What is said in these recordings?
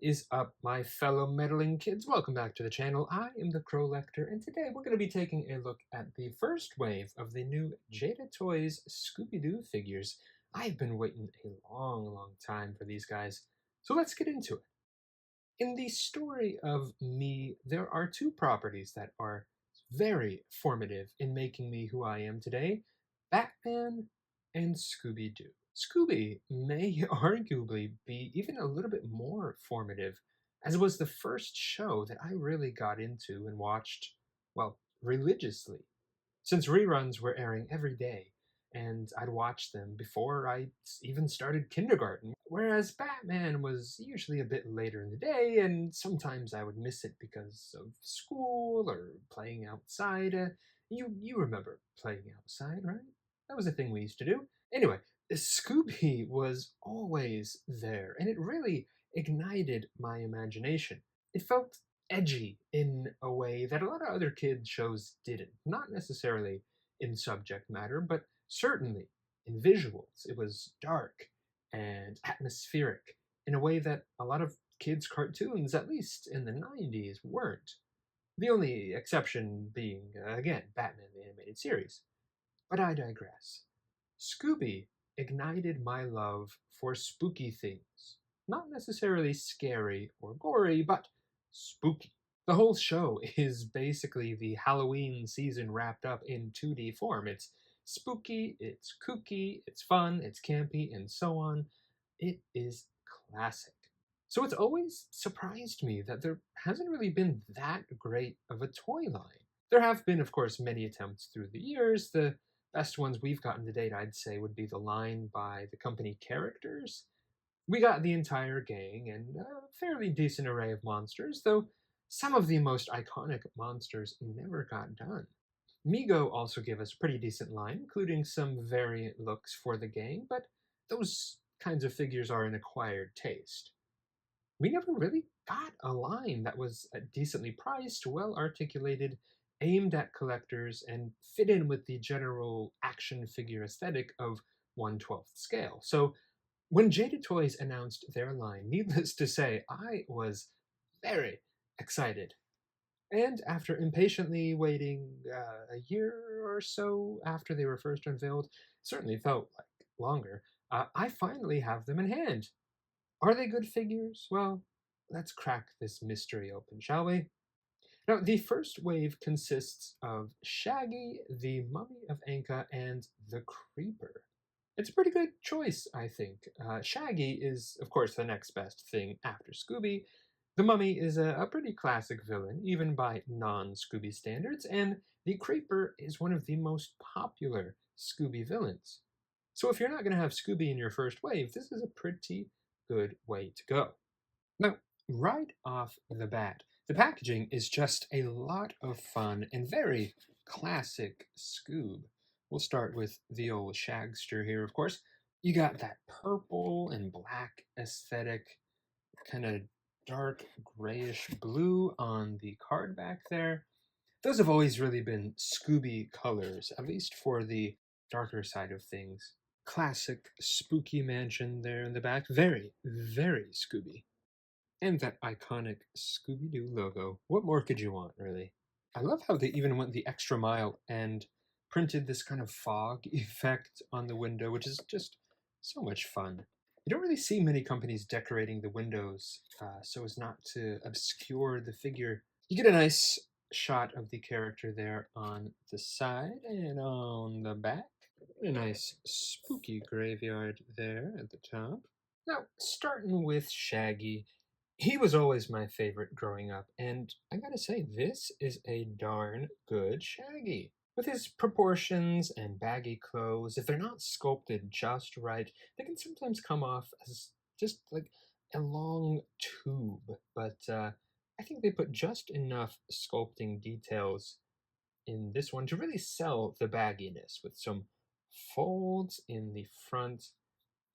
Is up, my fellow meddling kids? Welcome back to the channel. I am the Crow Lector, and today we're going to be taking a look at the first wave of the new Jada Toys Scooby Doo figures. I've been waiting a long time for these guys, so let's get into it. In the story of me, there are two properties that are very formative in making me who I am today: Batman and Scooby Doo. Scooby may arguably be even a little bit more formative, as it was the first show that I really got into and watched, well, religiously, since reruns were airing every day, and I'd watch them before I even started kindergarten. Whereas Batman was usually a bit later in the day, and sometimes I would miss it because of school or playing outside. You remember playing outside, right? That was a thing we used to do. Anyway, Scooby was always there, and it really ignited my imagination. It felt edgy in a way that a lot of other kids shows didn't. Not necessarily in subject matter, but certainly in visuals. It was dark and atmospheric in a way that a lot of kids' cartoons, at least in the 90s, weren't. The only exception being, again, Batman the Animated Series. But I digress. Scooby ignited my love for spooky things. Not necessarily scary or gory, but spooky. The whole show is basically the Halloween season wrapped up in 2D form. It's spooky, it's kooky, it's fun, it's campy, and so on. It is classic. So it's always surprised me that there hasn't really been that great of a toy line. There have been, of course, many attempts through the years. The best ones we've gotten to date, I'd say, would be the line by the company Characters. We got the entire gang and a fairly decent array of monsters, though some of the most iconic monsters never got done. Mego also gave us a pretty decent line, including some variant looks for the gang, but those kinds of figures are an acquired taste. We never really got a line that was decently priced, well articulated, aimed at collectors, and fit in with the general action figure aesthetic of 1/12th scale. So when Jada Toys announced their line, needless to say, I was very excited. And after impatiently waiting a year or so after they were first unveiled, certainly felt like longer, I finally have them in hand. Are they good figures? Well, let's crack this mystery open, shall we? Now, the first wave consists of Shaggy, the Mummy of Ankha, and the Creeper. It's a pretty good choice, I think. Shaggy is, of course, the next best thing after Scooby. The Mummy is a pretty classic villain, even by non-Scooby standards, and the Creeper is one of the most popular Scooby villains. So if you're not going to have Scooby in your first wave, this is a pretty good way to go. Now, right off the bat, the packaging is just a lot of fun and very classic Scoob. We'll start with the old Shagster here, of course. You got that purple and black aesthetic, kind of dark grayish blue on the card back there. Those have always really been Scooby colors, at least for the darker side of things. Classic spooky mansion there in the back. Very Scooby. And that iconic Scooby-Doo logo. What more could you want, really? I love how they even went the extra mile and printed this kind of fog effect on the window, which is just so much fun. You don't really see many companies decorating the windows so as not to obscure the figure. You get a nice shot of the character there on the side and on the back. A nice spooky graveyard there at the top. Now, starting with Shaggy, he was always my favorite growing up, and I gotta say, this is a darn good Shaggy. With his proportions and baggy clothes, if they're not sculpted just right, they can sometimes come off as just like a long tube, but I think they put just enough sculpting details in this one to really sell the bagginess with some folds in the front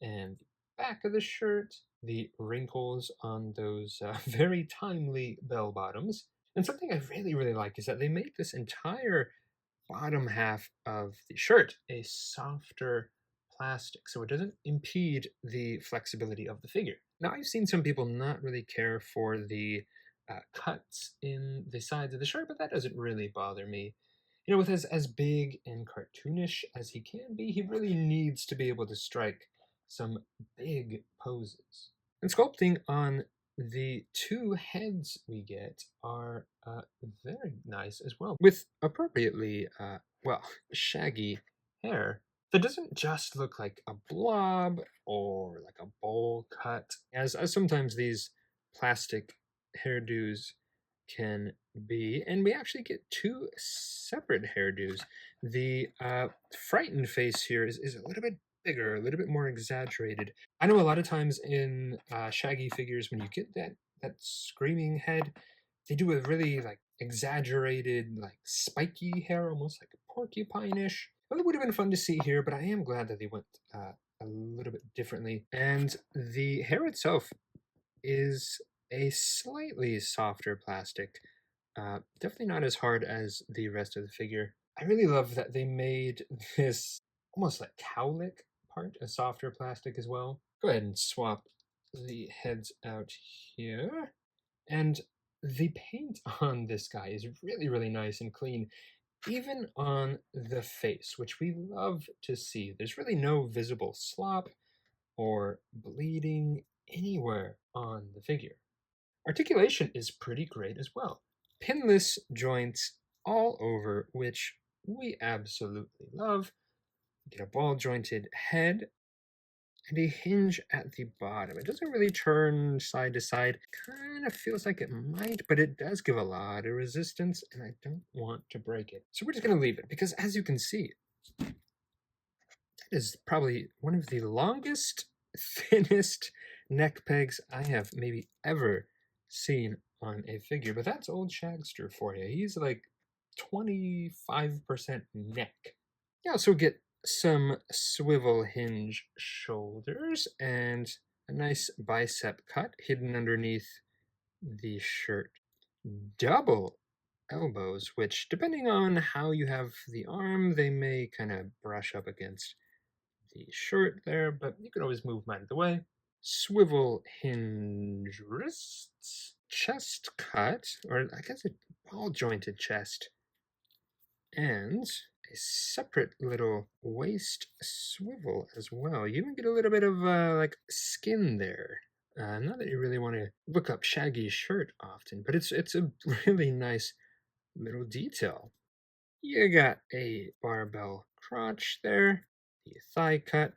and back of the shirt, the wrinkles on those very timely bell bottoms. And something I really like is that they made this entire bottom half of the shirt a softer plastic, so it doesn't impede the flexibility of the figure. Now, I've seen some people not really care for the cuts in the sides of the shirt, but that doesn't really bother me. You know, with as big and cartoonish as he can be, he really needs to be able to strike some big poses. And sculpting on the two heads we get are very nice as well, with appropriately, well, shaggy hair that doesn't just look like a blob or like a bowl cut, as sometimes these plastic hairdos can be. And we actually get two separate hairdos. The frightened face here is a little bit bigger, a little bit more exaggerated. I know a lot of times in Shaggy figures, when you get that screaming head, they do a really like exaggerated, like spiky hair, almost like porcupine-ish. Well, it would have been fun to see here, but I am glad that they went a little bit differently. And the hair itself is a slightly softer plastic. Definitely not as hard as the rest of the figure. I really love that they made this almost like cowlick part a softer plastic as well. Go ahead and swap the heads out here. And the paint on this guy is really, really nice and clean, even on the face, which we love to see. There's really no visible slop or bleeding anywhere on the figure. Articulation is pretty great as well. Pinless joints all over, which we absolutely love. Get a ball jointed head and a hinge at the bottom. It doesn't really turn side to side. Kind of feels like it might, but it does give a lot of resistance, and I don't want to break it. So we're just going to leave it, because as you can see, that is probably one of the longest, thinnest neck pegs I have maybe ever seen on a figure. But that's old Shagster for you. He's like 25% neck. You also get some swivel hinge shoulders and a nice bicep cut hidden underneath the shirt. Double elbows, which, depending on how you have the arm, they may kind of brush up against the shirt there, but you can always move mine out of the way. Swivel hinge wrists, chest cut, or I guess a ball jointed chest, and a separate little waist swivel as well. You even get a little bit of like skin there. Not that you really want to look up Shaggy's shirt often, but it's a really nice little detail. You got a barbell crotch there, the thigh cut,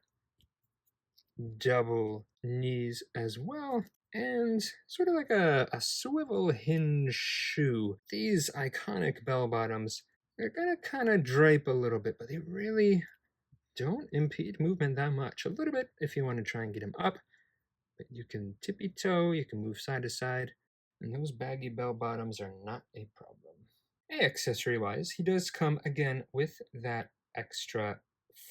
double knees as well, and sort of like a swivel hinge shoe. These iconic bell bottoms, they're gonna kind of drape a little bit, but they really don't impede movement that much. A little bit if you want to try and get them up, but you can tippy toe, you can move side to side, and those baggy bell bottoms are not a problem. Accessory wise, he does come again with that extra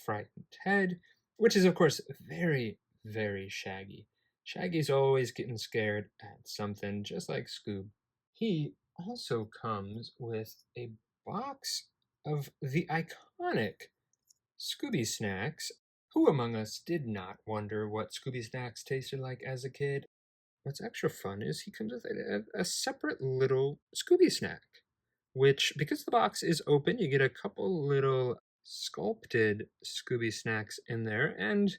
frightened head, which is, of course, very, very Shaggy. Shaggy's always getting scared at something, just like Scoob. He also comes with a box of the iconic Scooby snacks. Who among us did not wonder what Scooby snacks tasted like as a kid? What's extra fun is he comes with a separate little Scooby snack, which, because the box is open, you get a couple little sculpted Scooby snacks in there. And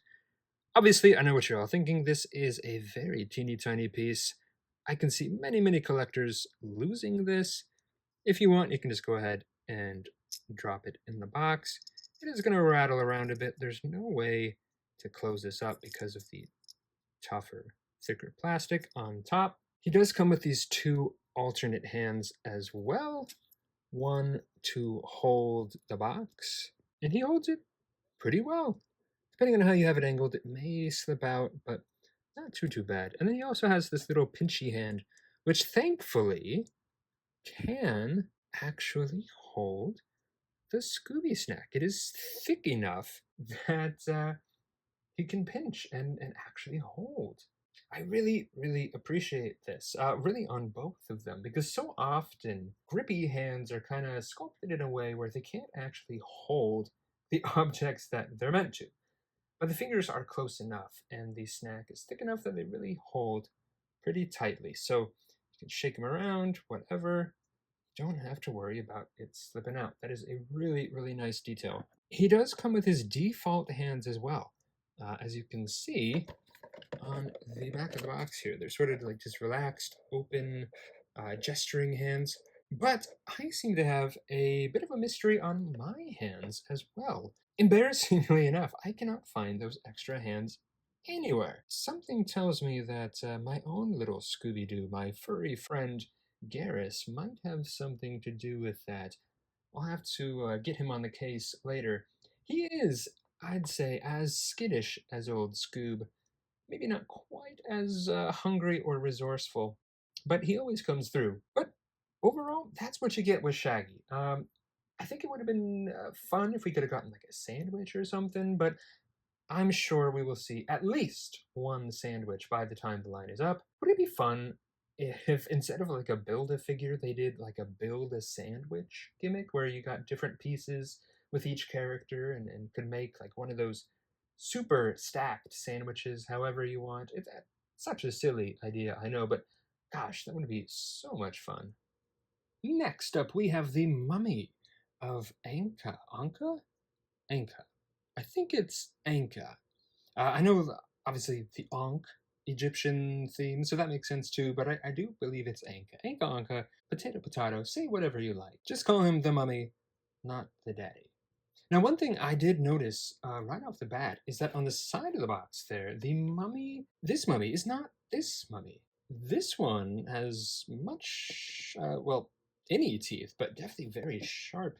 obviously, I know what you're all thinking. This is a very teeny tiny piece. I can see many, many collectors losing this. If you want, you can just go ahead and drop it in the box. It is going to rattle around a bit. There's no way to close this up because of the tougher, thicker plastic on top. He does come with these two alternate hands as well. One to hold the box, and he holds it pretty well. Depending on how you have it angled, it may slip out, but not too bad. And then he also has this little pinchy hand, which thankfully can actually hold the Scooby snack. It is thick enough that he can pinch and actually hold. I really, really appreciate this, really on both of them, because so often grippy hands are kind of sculpted in a way where they can't actually hold the objects that they're meant to. But the fingers are close enough, and the snack is thick enough that they really hold pretty tightly. So you can shake them around, whatever. Don't have to worry about it slipping out. That is a really, really nice detail. He does come with his default hands as well. As you can see on the back of the box here, they're sort of like just relaxed, open, gesturing hands. But I seem to have a bit of a mystery on my hands as well. Embarrassingly enough, I cannot find those extra hands anywhere. Something tells me that my own little Scooby Doo, my furry friend Garrus, might have something to do with that. I'll have to get him on the case later. He is, I'd say, as skittish as old Scoob. Maybe not quite as hungry or resourceful, but he always comes through. But overall, that's what you get with Shaggy. I think it would have been fun if we could have gotten like a sandwich or something, but I'm sure we will see at least one sandwich by the time the line is up. Would it be fun if instead of like a build a figure, they did like a build a sandwich gimmick where you got different pieces with each character and could make like one of those super stacked sandwiches however you want? It's such a silly idea, I know, but gosh, that would be so much fun. Next up, we have the Mummy of Ankha. Ankha? Ankha. I think it's Ankha. I know, obviously, the Ankh Egyptian theme, so that makes sense too, but I do believe it's Ankha. Ankha, Ankha, potato, potato, say whatever you like. Just call him the Mummy, not the Daddy. Now, one thing I did notice right off the bat is that on the side of the box there, this mummy is not this mummy. This one has much, well, any teeth, but definitely very sharp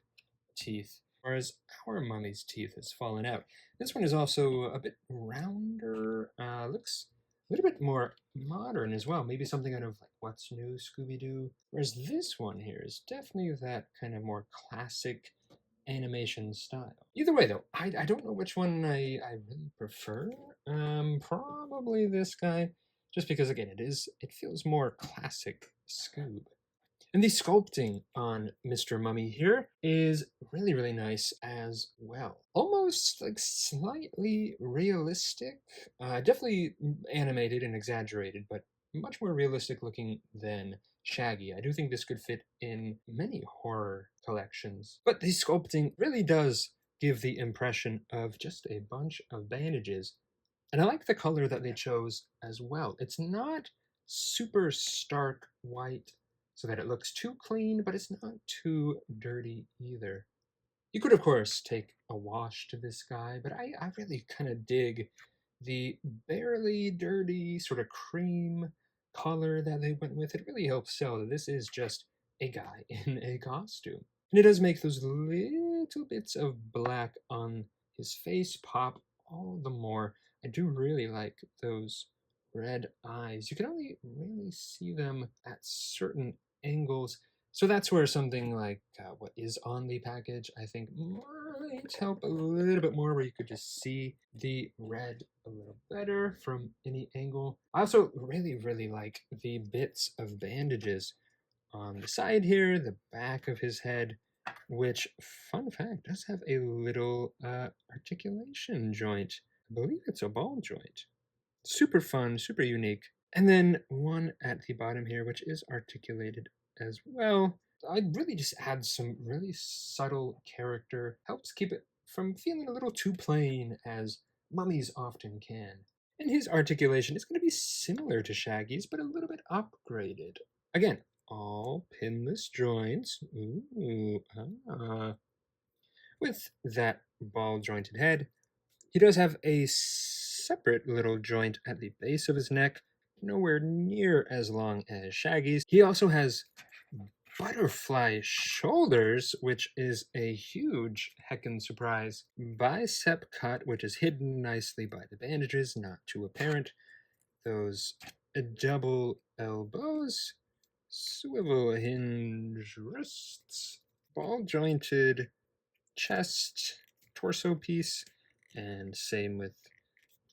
teeth, whereas our mummy's teeth has fallen out. This one is also a bit rounder, looks a little bit more modern as well. Maybe something out of like What's New, Scooby Doo. Whereas this one here is definitely that kind of more classic animation style. Either way, though, I don't know which one I really prefer. Probably this guy, just because again, it feels more classic Scoob. And the sculpting on Mr. Mummy here is really, really nice as well. Almost like slightly realistic. Definitely animated and exaggerated, but much more realistic looking than Shaggy. I do think this could fit in many horror collections. But the sculpting really does give the impression of just a bunch of bandages. And I like the color that they chose as well. It's not super stark white so that it looks too clean, but it's not too dirty either. You could, of course, take a wash to this guy, but I really kind of dig the barely dirty sort of cream color that they went with. It really helps sell that this is just a guy in a costume. And it does make those little bits of black on his face pop all the more. I do really like those red eyes. You can only really see them at certain angles. So that's where something like what is on the package, I think, might help a little bit more, where you could just see the red a little better from any angle. I also really, really like the bits of bandages on the side here, the back of his head, which, fun fact, does have a little articulation joint. I believe it's a ball joint. Super fun, super unique. And then one at the bottom here, which is articulated as well. I really just add some really subtle character, helps keep it from feeling a little too plain, as mummies often can. And his articulation is going to be similar to Shaggy's, but a little bit upgraded. Again, all pinless joints. Ooh, with that ball jointed head. He does have a separate little joint at the base of his neck, nowhere near as long as Shaggy's. He also has butterfly shoulders, which is a huge heckin' surprise. Bicep cut, which is hidden nicely by the bandages, not too apparent. Those double elbows, swivel hinge wrists, ball jointed chest, torso piece, and same with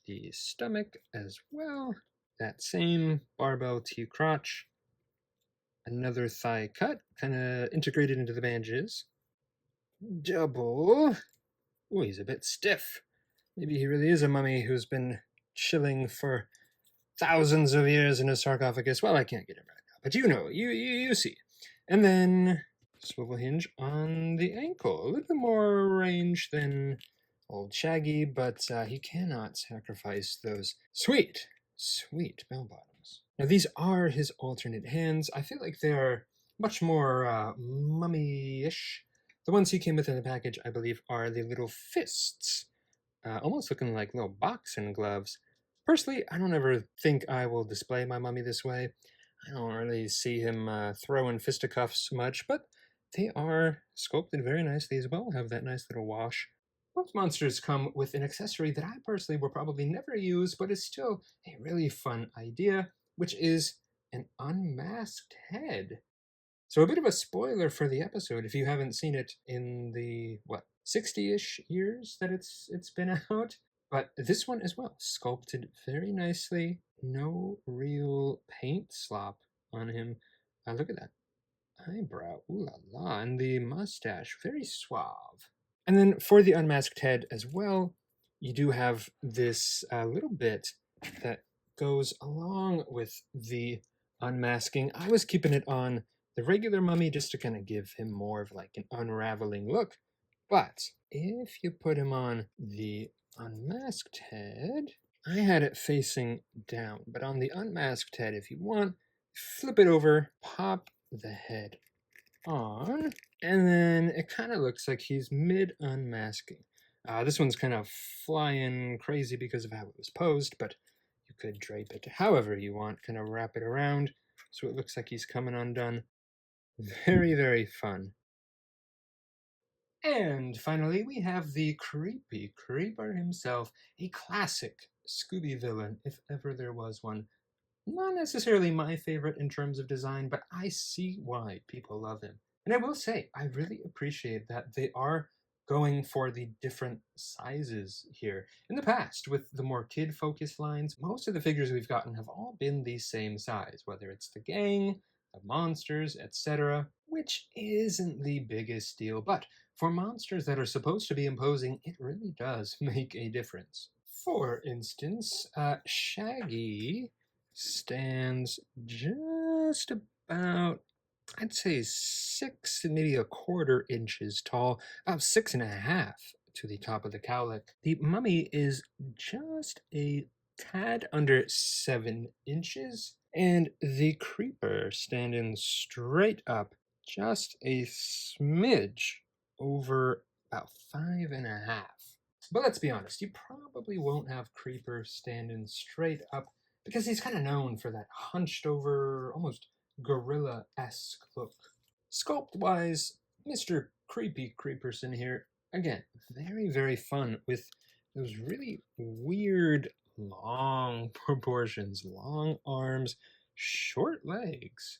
the stomach as well. That same barbell T crotch. Another thigh cut, kind of integrated into the bandages. Double. Oh, he's a bit stiff. Maybe he really is a mummy who's been chilling for thousands of years in a sarcophagus. Well, I can't get it right now, but you know, you see. And then swivel hinge on the ankle. A little bit more range than old Shaggy, but he cannot sacrifice those sweet bell bottoms. Now, these are his alternate hands. I feel like they're much more mummy-ish. The ones he came with in the package, I believe, are the little fists, almost looking like little boxing gloves. Personally, I don't ever think I will display my mummy this way. I don't really see him throwing fisticuffs much, but they are sculpted very nicely as well, have that nice little wash. Both monsters come with an accessory that I personally will probably never use, but is still a really fun idea, which is an unmasked head. So a bit of a spoiler for the episode if you haven't seen it in the 60-ish years that it's been out. But this one as well, sculpted very nicely. No real paint slop on him. Look at that eyebrow, ooh la la, and the mustache, very suave. And then for the unmasked head as well, you do have this little bit that goes along with the unmasking. I was keeping it on the regular mummy just to kind of give him more of like an unraveling look. But if you put him on the unmasked head, I had it facing down, but on the unmasked head, if you want, flip it over, pop the head on, and then it kind of looks like he's mid unmasking. This one's kind of flying crazy because of how it was posed, but you could drape it however you want, kind of wrap it around so it looks like he's coming undone. Very, very fun. And finally, we have the creepy creeper himself, a classic Scooby villain, if ever there was one. Not necessarily my favorite in terms of design, but I see why people love him. And I will say, I really appreciate that they are going for the different sizes here. In the past, with the more kid-focused lines, most of the figures we've gotten have all been the same size, whether it's the gang, the monsters, etc., which isn't the biggest deal, but for monsters that are supposed to be imposing, it really does make a difference. For instance, Shaggy stands just about, I'd say 6, maybe 1/4 inches tall, about 6.5 to the top of the cowlick. The mummy is just a tad under 7 inches, and the creeper standing straight up just a smidge over about 5.5. But let's be honest, you probably won't have Creeper standing straight up because he's kind of known for that hunched over, almost gorilla esque look. Sculpt wise, Mr. Creepy Creeperson here, again, very, very fun with those really weird long proportions, long arms, short legs,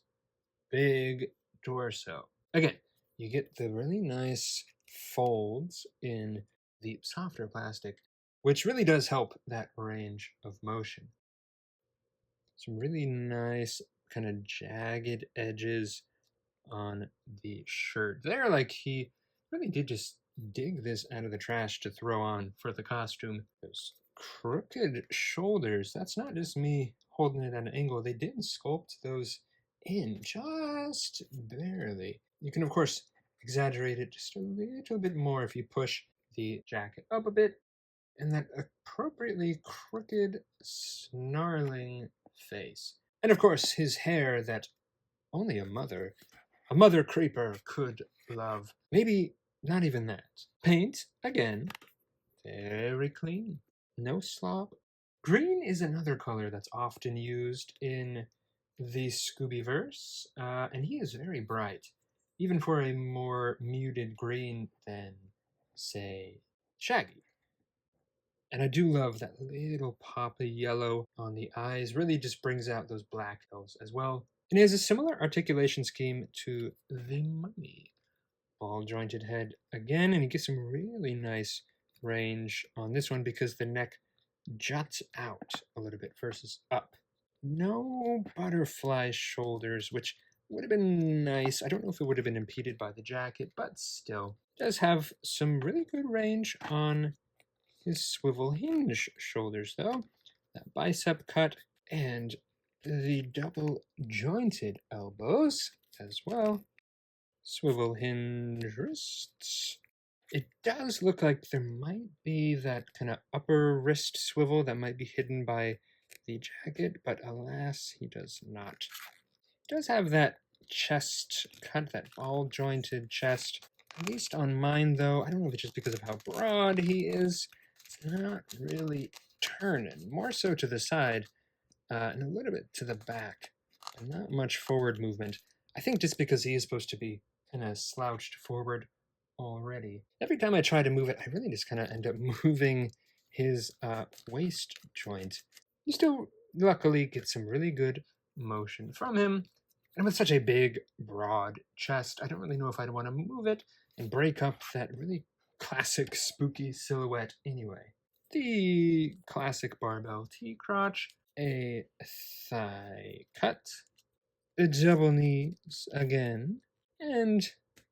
big torso. Again, you get the really nice folds in the softer plastic, which really does help that range of motion. Some really nice kind of jagged edges on the shirt. There, like he really did just dig this out of the trash to throw on for the costume. Those crooked shoulders, that's not just me holding it at an angle. They did sculpt those in just barely. You can, of course, exaggerate it just a little bit more if you push the jacket up a bit, and that appropriately crooked, snarling face. And of course, his hair that only a mother creeper could love. Maybe not even that. Paint, again, very clean. No slop. Green is another color that's often used in the Scoobyverse, and he is very bright, even for a more muted green than, say, Shaggy. And I do love that little pop of yellow on the eyes, really just brings out those black toes as well. And he has a similar articulation scheme to the mummy. Ball jointed head again, and he gets some really nice range on this one because the neck juts out a little bit versus up. No butterfly shoulders, which would have been nice. I don't know if it would have been impeded by the jacket, but still. Does have some really good range on his swivel hinge shoulders, though. That bicep cut and the double jointed elbows as well. Swivel hinge wrists. It does look like there might be that kind of upper wrist swivel that might be hidden by the jacket, but alas, he does not. He does have that chest cut, that ball jointed chest. At least on mine, though, I don't know if it's just because of how broad he is. It's not really turning, more so to the side and a little bit to the back, and not much forward movement. I think just because he is supposed to be kind of slouched forward already. Every time I try to move it, I really just kind of end up moving his waist joint. You still luckily get some really good motion from him. And with such a big, broad chest, I don't really know if I'd want to move it and break up that really classic spooky silhouette anyway. The classic barbell T-crotch, a thigh cut, a double knees again, and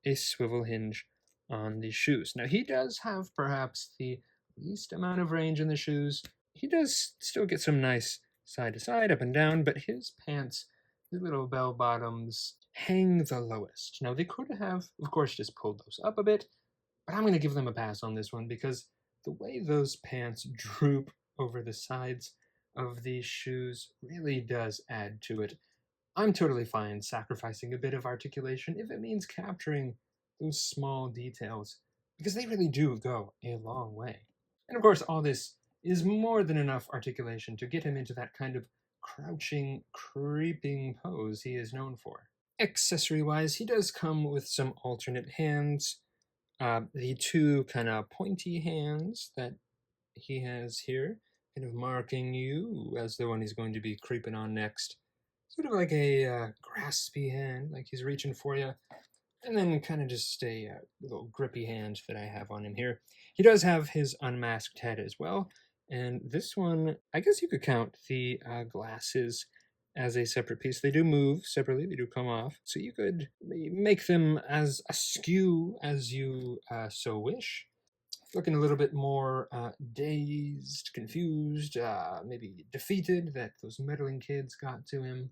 a swivel hinge on the shoes. Now he does have perhaps the least amount of range in the shoes. He does still get some nice side to side, up and down, but his pants, the little bell bottoms, hang the lowest. Now they could have, of course, just pulled those up a bit, but I'm going to give them a pass on this one because the way those pants droop over the sides of these shoes really does add to it. I'm totally fine sacrificing a bit of articulation if it means capturing those small details, because they really do go a long way. And of course, all this is more than enough articulation to get him into that kind of crouching, creeping pose he is known for. Accessory wise, he does come with some alternate hands. The two kind of pointy hands that he has here, kind of marking you as the one he's going to be creeping on next. Sort of like a graspy hand, like he's reaching for you. And then kind of just a little grippy hand that I have on him here. He does have his unmasked head as well. And this one, I guess you could count the glasses as a separate piece. They do move separately, they do come off. So you could make them as askew as you so wish. Looking a little bit more dazed, confused, maybe defeated that those meddling kids got to him.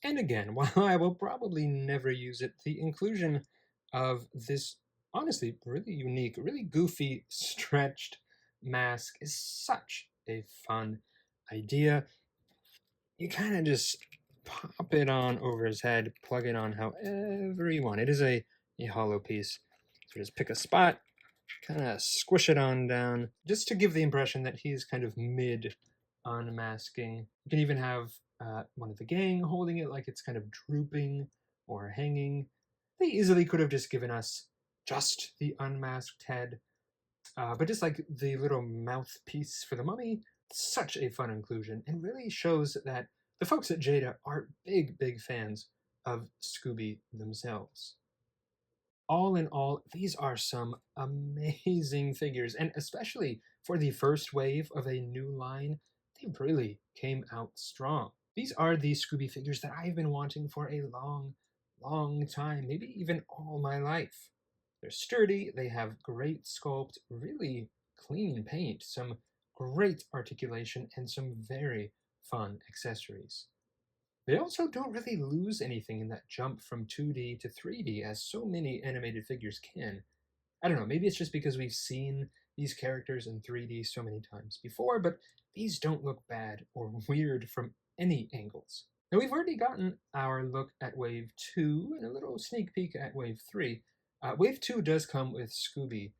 And again, while I will probably never use it, the inclusion of this honestly really unique, really goofy, stretched mask is such a fun idea. You kind of just pop it on over his head, plug it on however you want. It is a hollow piece. So just pick a spot, kind of squish it on down, just to give the impression that he's kind of mid unmasking. You can even have one of the gang holding it like it's kind of drooping or hanging. They easily could have just given us just the unmasked head, but just like the little mouthpiece for the mummy, such a fun inclusion and really shows that the folks at Jada are big, big fans of Scooby themselves. All in all, these are some amazing figures, and especially for the first wave of a new line, they really came out strong. These are the Scooby figures that I've been wanting for a long, long time, maybe even all my life. They're sturdy, they have great sculpt, really clean paint, some great articulation, and some very fun accessories. They also don't really lose anything in that jump from 2D to 3D as so many animated figures can. I don't know, maybe it's just because we've seen these characters in 3D so many times before, but these don't look bad or weird from any angles. Now we've already gotten our look at Wave 2 and a little sneak peek at Wave 3. Wave 2 does come with Scooby.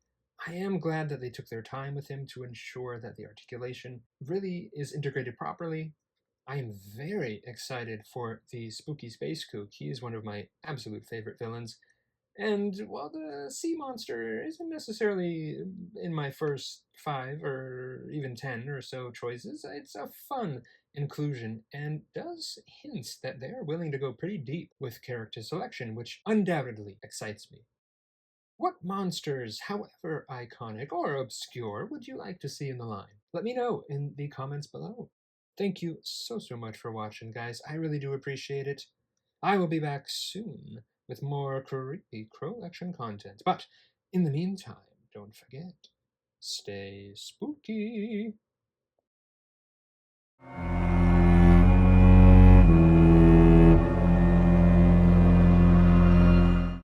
I am glad that they took their time with him to ensure that the articulation really is integrated properly. I am very excited for the spooky space kook. He is one of my absolute favorite villains. And while the sea monster isn't necessarily in my first 5 or even 10 or so choices, it's a fun inclusion and does hints that they're willing to go pretty deep with character selection, which undoubtedly excites me. What monsters, however iconic or obscure, would you like to see in the line? Let me know in the comments below. Thank you so much for watching, guys. I really do appreciate it. I will be back soon with more creepy Crow Action content. But in the meantime, don't forget, stay spooky.